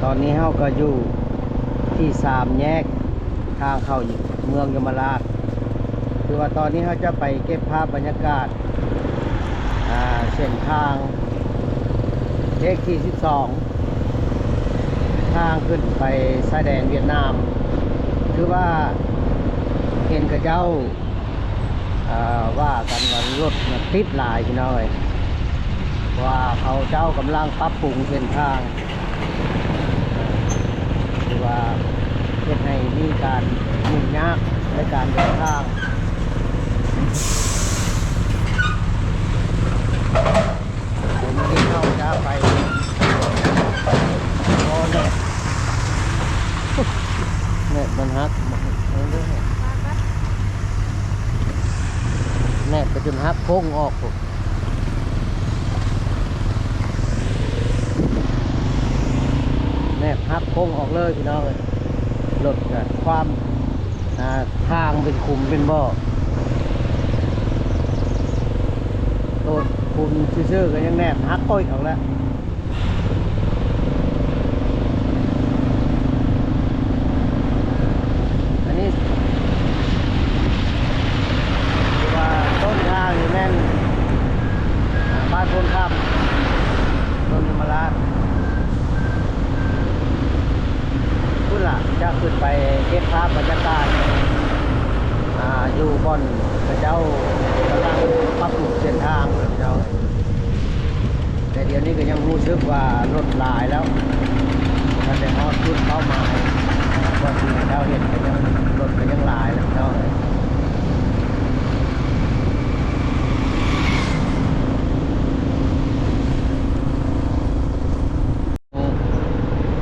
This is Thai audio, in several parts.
อนนี้เฮาก็อยู่ที่สามแยกทางเข้าเมืองยมราชคือว่าตอนนี้เฮาจะไปเก็บภาพบรรยากาศเส้นทางเลขที่12ทางขึ้นไปชายแดนเวียดนามคือว่าเห็นกับเจ้าว่ากันว่ารถติดหลายพี่น้องเลยว่าเขาเจ้ากำลังปรับปรุงเส้นทางคือว่าเพื่อให้มีการมุ่งยากในการเดินทางผมที่เข้าจะไปโอ้เนี่ยมันฮักแน่ไปจนฮักโค้งออกผมแน่ฮักโค้งออกเลยพี่น้องเลยหลดกับความทางเป็นคุมเป็นบ่อตัวคุมซื่อๆก็ยังแนบฮักก้อยออกแล้วอันนี้คือว่าต้นทางอยู่แม่นบ้านพลข้ามต้นมะระพุ่นล่ะจะขึ้นไปเก็บภาพบรรยากาศอยู่บนพระเจ้ากำลังปรับปรุงเส้นทางพระเจ้าแต่เดี๋ยวนี้ก็ยังรู้สึกว่ารถหลายแล้วถ้าจะฮอดจุดเป้าหมายว่าที่พระเจ้าเห็นก็ยังรถก็ยังหลายแล้วพระเจ้า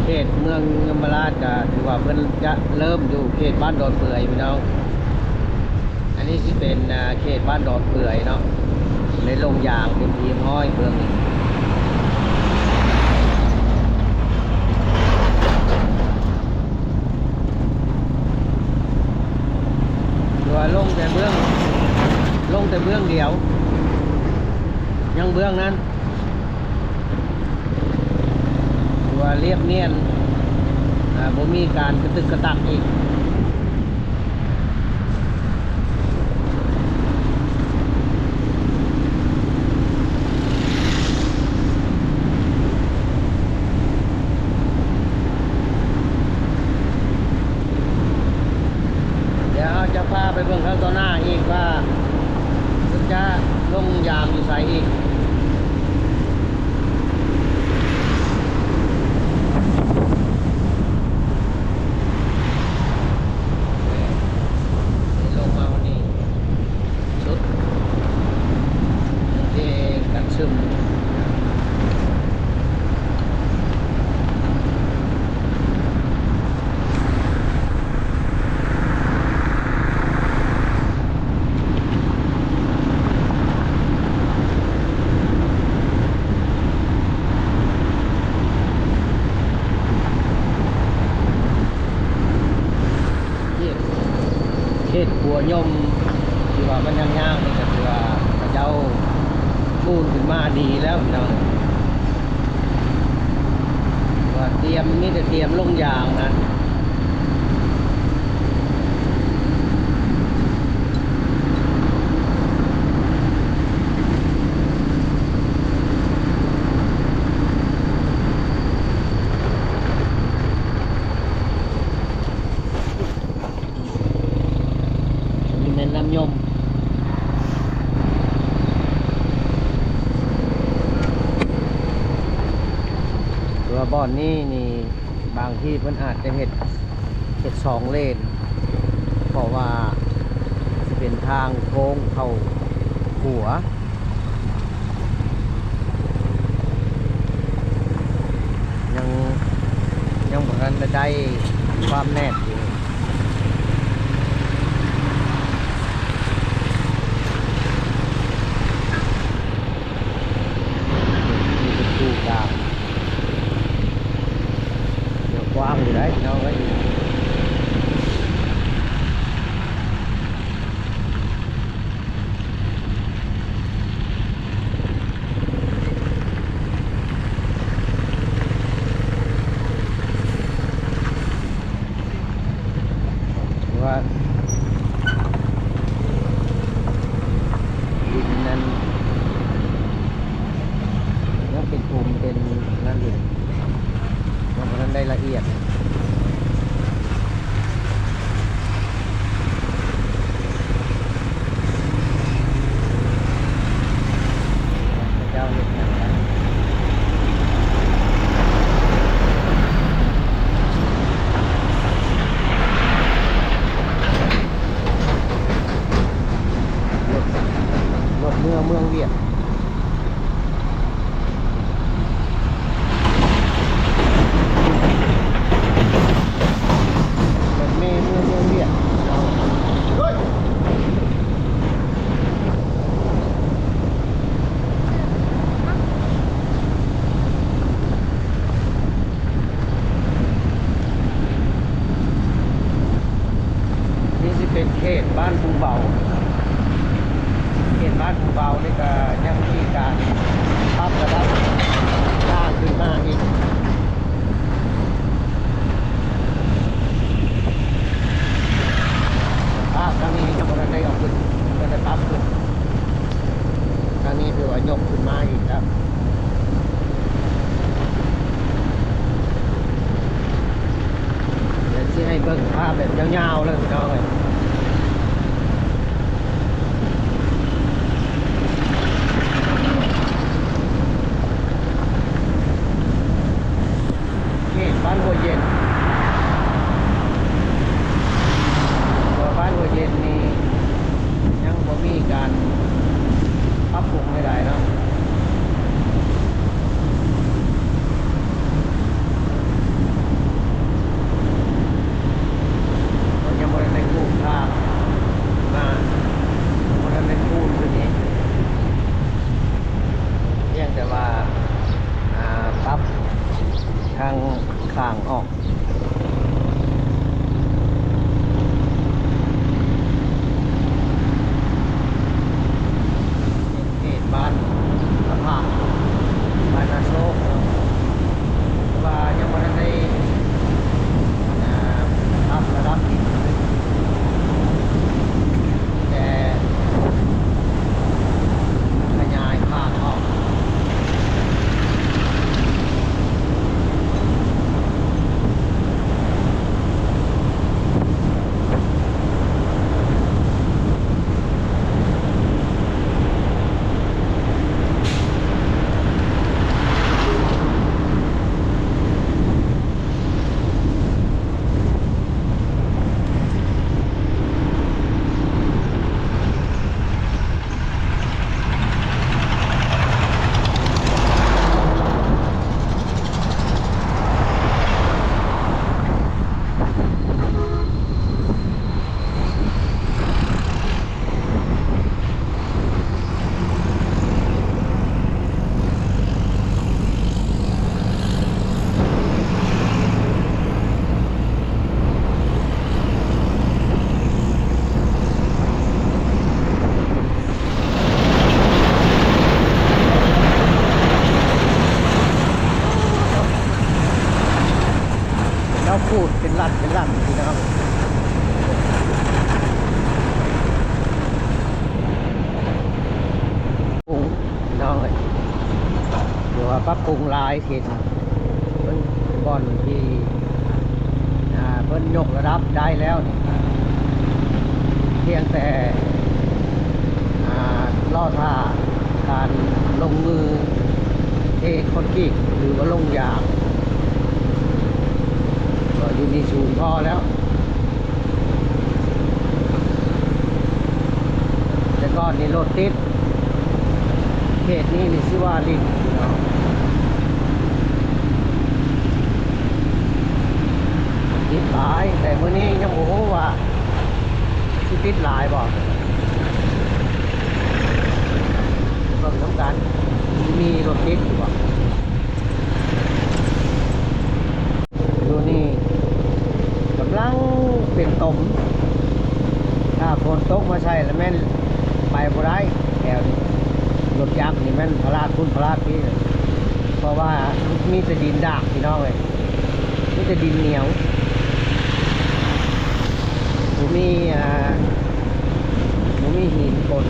เขตเมืองยมราชก็ถือว่าเพิ่นจะเริ่มอยู่เขตบ้านดอนเปื่อยพี่น้องอันนี้ที่เป็นเขตบ้านดอนเปื่อยเนาะในโรงยางเป็นทีมห้อยเมืองนี้ตัวลงแต่เบื้องเดียวยังเบื้องนั้นตัวเรียบเนียนบ่มีการกระตึกกระตักอีกจะพาไปเบื้องข้างต่อหน้าอีกว่าจะลงยามอยู่ใส่อีกลงมาวันนี้ชุดที่กันซึมเขตปัวยมที่ว่ามันย่างๆนี่ก็คือว่าพระเจ้าพูดขึ้นมาดีแล้วพี่น้องว่าเตรียมนี่จะเตรียมลงยางนะน้ำยมตัวบ่อนนี่บางที่เพิ่นอาจจะเห็ด2 เลนเพราะว่าจะเป็นทางโค้งเข้าหัวยังเหมือนกันจะได้ความแน่อยู่กว้างอยู่đấy đâu ấy เ เป็นนั่นอยู่เพราะนั้นได้ละเอียดเจ้าเห็นอย่างไรรถเมืองเวียดเป็นเขตบ้านภูเบาเขตบ้านภูเบานี่ก็ยังมีการปรับระดับสร้างขึ้นมาอีกภาพครั้งนี้ยังไม่ได้ออกขึ้นก็ได้ปรับขึ้นครั้งนี้คือว่ายกขึ้นมาอีกครับเดี๋ยวจะให้เบิ่งภาพแบบยาวๆเลยพี่น้องเลยบ้านหัวเย็นตัวบ้านหัวเย็นนี่ยังบ่มีการปรับปรุงใดๆเนาะยังบ่ได้ในคูทางมาบ่ได้ในคูตัวนี้เพียงแต่ว่าปรับทางข้างออกเขตบ้านสะพานบ้านนาโซกว่ายังไม่ได้ทำระดับอีกแต่ขยายข้างออกพูดเป็นลั่นพี่นะครับปรุงน้องเลยเดี๋ยวปรับปรุงลายเห็นเป็นบ่อนที่เพิ่นยกระดับได้แล้วนี่เพียงแต่ล่อท่าการลงมือเทคอนกรีตหรือว่าลงยางอยู่นี่สูงพอแล้วแต่ก่อนนี่รถติดเขตนี้นี่ชื่อว่าลิงติดหลายแต่เมื่อนี้ยังโอ้โหว่าที่ติดหลายบอกเบิ่งน้ำกันมีรถติดอยู่บ่ดูนี่กำลังเป็นตมถ้าฝนตกมาใช่แล้วแม่นไปบ่ได้แถวนี้รถยักษ์นี่แม่นพลาดคุณพลาดพี่เพราะว่ามีแต่ดินดากพี่น้องเลยมีแต่ดินเหนียวผมมีหินปน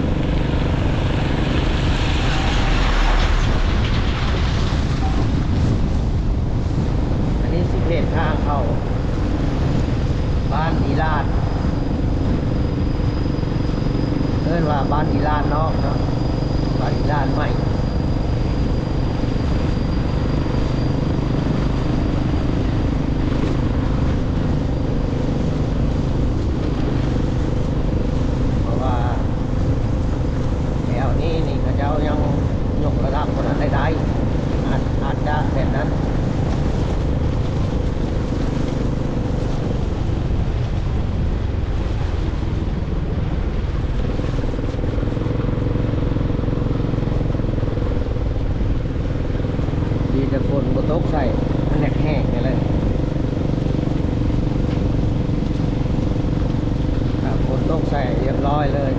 แต่ฝนบ่ตกใส่มันแห้งๆนี่เลยครับฝนตกใส่เรียบร้อยเลย